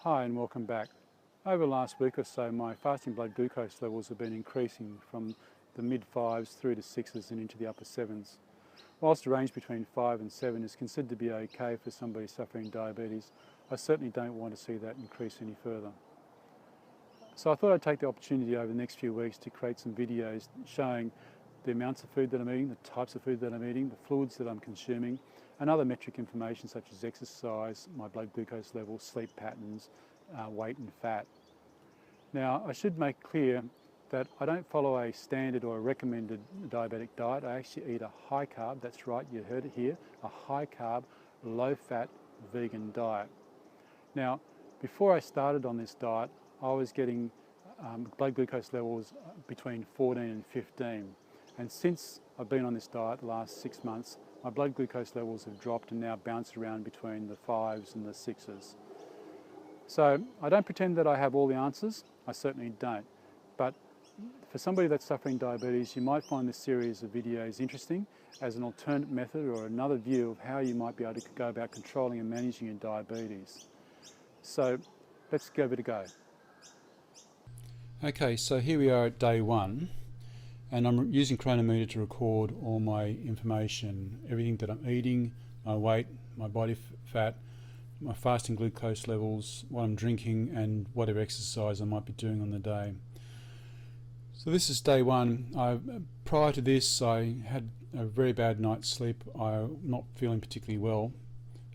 Hi and welcome back. Over the last week or so, my fasting blood glucose levels have been increasing from the mid-5s through to 6s and into the upper 7s. Whilst a range between 5 and 7 is considered to be okay for somebody suffering diabetes, I certainly don't want to see that increase any further. So I thought I'd take the opportunity over the next few weeks to create some videos showing the amounts of food that I'm eating, the types of food that I'm eating, the fluids that I'm consuming, and other metric information such as exercise, my blood glucose levels, sleep patterns, weight and fat. Now, I should make clear that I don't follow a standard or a recommended diabetic diet. I actually eat a high carb, that's right, you heard it here, a high carb, low fat vegan diet. Now, before I started on this diet, I was getting blood glucose levels between 14 and 15. And since I've been on this diet the last 6 months, my blood glucose levels have dropped and now bounce around between the 5s and the 6s. So I don't pretend that I have all the answers, I certainly don't. But for somebody that's suffering diabetes, you might find this series of videos interesting as an alternate method or another view of how you might be able to go about controlling and managing your diabetes. So let's give it a go. Okay, so here we are at day 1. And I'm using Chronometer to record all my information, everything that I'm eating, my weight, my body fat, my fasting glucose levels, what I'm drinking, and whatever exercise I might be doing on the day. So this is day 1. Prior to this, I had a very bad night's sleep. I'm not feeling particularly well.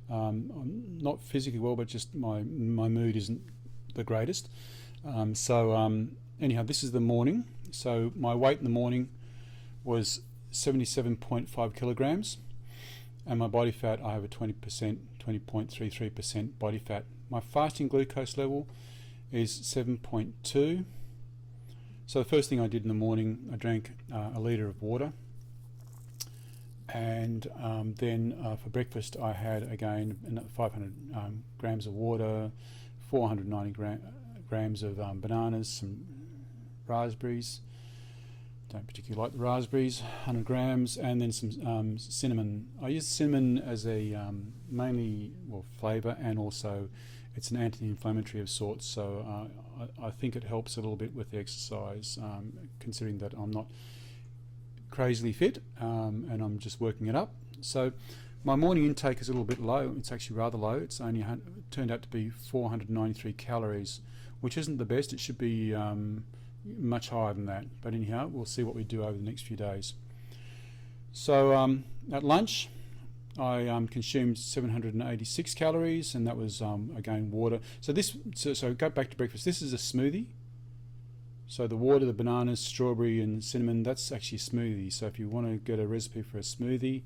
I'm not physically well, but just my mood isn't the greatest. Anyhow, this is the morning. So my weight in the morning was 77.5 kilograms, and my body fat, I have a 20.33% body fat. My fasting glucose level is 7.2. So the first thing I did in the morning, I drank a litre of water, and then for breakfast I had again 500 grams of water, 490 grams of bananas, some raspberries, don't particularly like the raspberries, 100 grams, and then some cinnamon. I use cinnamon as a mainly flavour, and also it's an anti-inflammatory of sorts, so I think it helps a little bit with the exercise, considering that I'm not crazily fit and I'm just working it up. So my morning intake is a little bit low. It's actually rather low. It's only turned out to be 493 calories, which isn't the best. It should be much higher than that, but anyhow, we'll see what we do over the next few days. So at lunch I consumed 786 calories, and that was again water. So go back to breakfast. This is a smoothie. So the water, the bananas, strawberry and cinnamon, that's actually a smoothie. So if you want to get a recipe for a smoothie,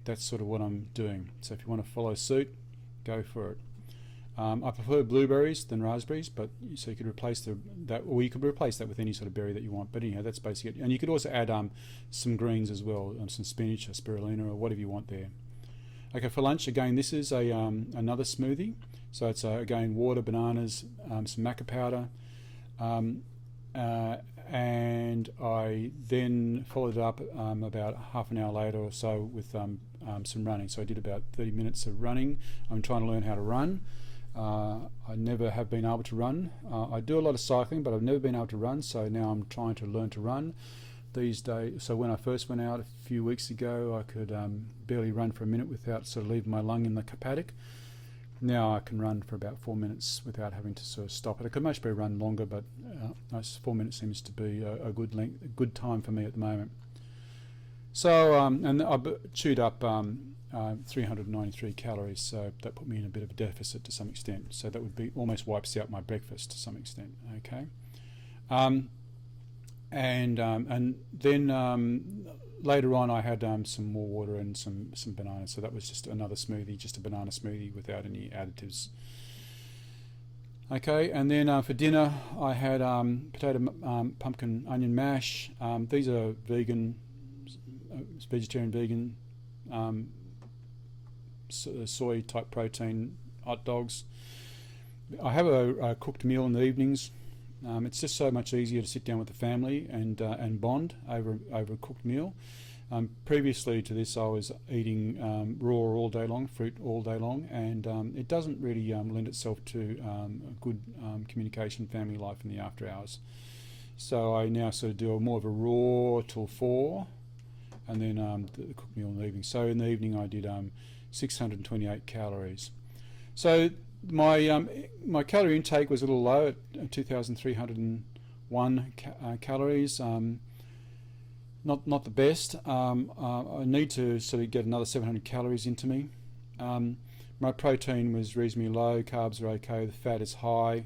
that's sort of what I'm doing. So if you want to follow suit, go for it. I prefer blueberries than raspberries, but so you could replace that, or you could replace that with any sort of berry that you want. But anyhow, that's basically it. And you could also add some greens as well, some spinach or spirulina or whatever you want there. Okay, for lunch again, this is another smoothie. So it's again water, bananas, some maca powder, and I then followed it up about half an hour later or so with some running. So I did about 30 minutes of running. I'm trying to learn how to run. I never have been able to run. I do a lot of cycling, but I've never been able to run, so now I'm trying to learn to run these days. So when I first went out a few weeks ago, I could barely run for a minute without sort of leaving my lung in the paddock. Now I can run for about 4 minutes without having to sort of stop it. I could much better run longer, but 4 minutes seems to be a good time for me at the moment. So and I chewed up 393 calories, so that put me in a bit of a deficit to some extent. So that would be almost wipes out my breakfast to some extent. Okay, and then later on I had some more water and some bananas. So that was just another smoothie, just a banana smoothie without any additives. Okay, and then for dinner I had potato, pumpkin, onion mash. These are vegetarian, vegan. Soy type protein hot dogs. I have a cooked meal in the evenings. It's just so much easier to sit down with the family and bond over a cooked meal. Previously to this, I was eating raw all day long, fruit all day long, and it doesn't really lend itself to a good communication, family life in the after hours. So I now sort of do more of a raw till 4, and then the cooked meal in the evening. So in the evening I did 628 calories. So my calorie intake was a little low at 2,301 calories. Not the best. I need to sort of get another 700 calories into me. My protein was reasonably low. Carbs are okay. The fat is high.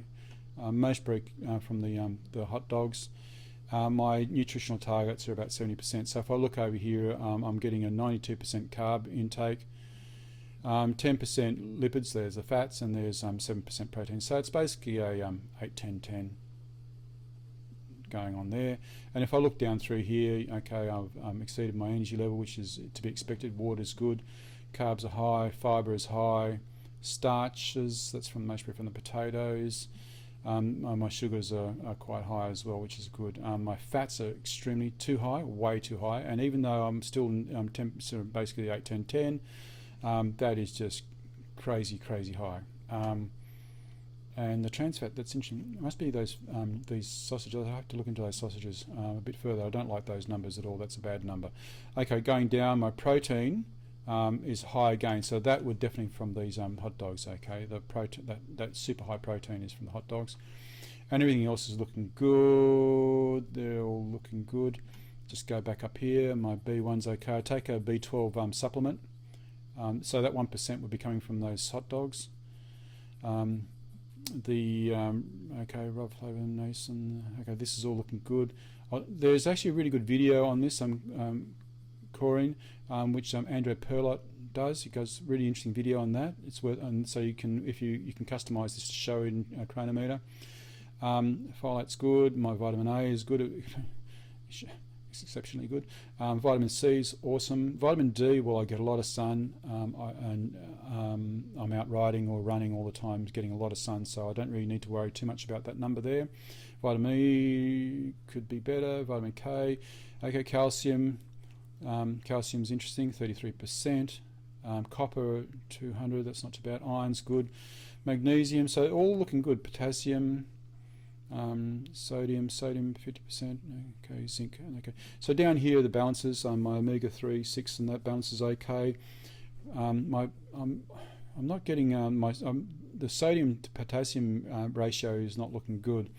Most from the hot dogs. My nutritional targets are about 70%. So if I look over here, I'm getting a 92% carb intake. 10% lipids, there's the fats, and there's 7% protein. So it's basically a 8-10-10 going on there. And if I look down through here, okay, I've exceeded my energy level, which is to be expected. Water's good, carbs are high, fibre is high, starches, that's mostly from the potatoes. My sugars are quite high as well, which is good. My fats are extremely too high, way too high, and even though I'm still basically 8-10-10, that is just crazy high. And the trans fat, that's interesting. It must be these sausages. I have to look into those sausages a bit further. I don't like those numbers at all. That's a bad number. Okay, going down, my protein is high again. So that would definitely from these hot dogs. Okay, the protein, that super high protein is from the hot dogs, and everything else is looking good. They're all looking good. Just go back up here. My B1's okay. I take a B12 supplement. So that 1% would be coming from those hot dogs. Okay, riboflavin, niacin. Okay, this is all looking good. There's actually a really good video on this. Corin, which Andre Perlot does. He does really interesting video on that. It's worth, and so you can, if you can customize this to show in a chronometer. Folate's good. My vitamin A is good. It's exceptionally good. Vitamin C is awesome. Vitamin D, well, I get a lot of sun, I'm out riding or running all the time, getting a lot of sun, so I don't really need to worry too much about that number there. Vitamin E could be better. Vitamin K. Okay, calcium. Calcium's interesting, 33%. Copper, 200, that's not too bad. Iron's good. Magnesium, so all looking good. Potassium. Sodium 50%. Okay, zinc. Okay, so down here the balances. My omega-3, 6, and that balance is okay. I'm not getting the sodium to potassium ratio is not looking good.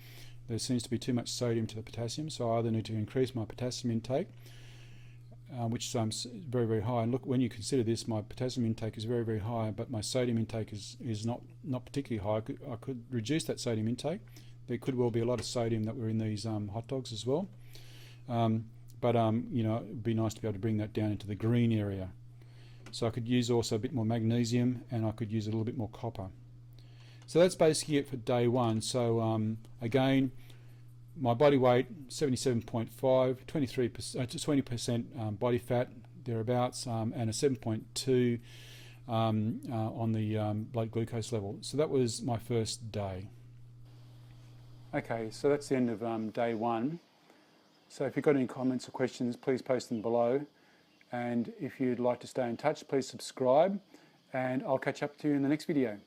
There seems to be too much sodium to the potassium, so I either need to increase my potassium intake, which is very high. And look, when you consider this, my potassium intake is very high, but my sodium intake is not particularly high. I could reduce that sodium intake. There could well be a lot of sodium that were in these hot dogs as well. But you know, it'd be nice to be able to bring that down into the green area. So I could use also a bit more magnesium, and I could use a little bit more copper. So that's basically it for day one. So again, my body weight 77.5, 20% body fat thereabouts, and a 7.2 on the blood glucose level. So that was my first day. Okay, so that's the end of day one. So if you've got any comments or questions, please post them below. And if you'd like to stay in touch, please subscribe, and I'll catch up to you in the next video.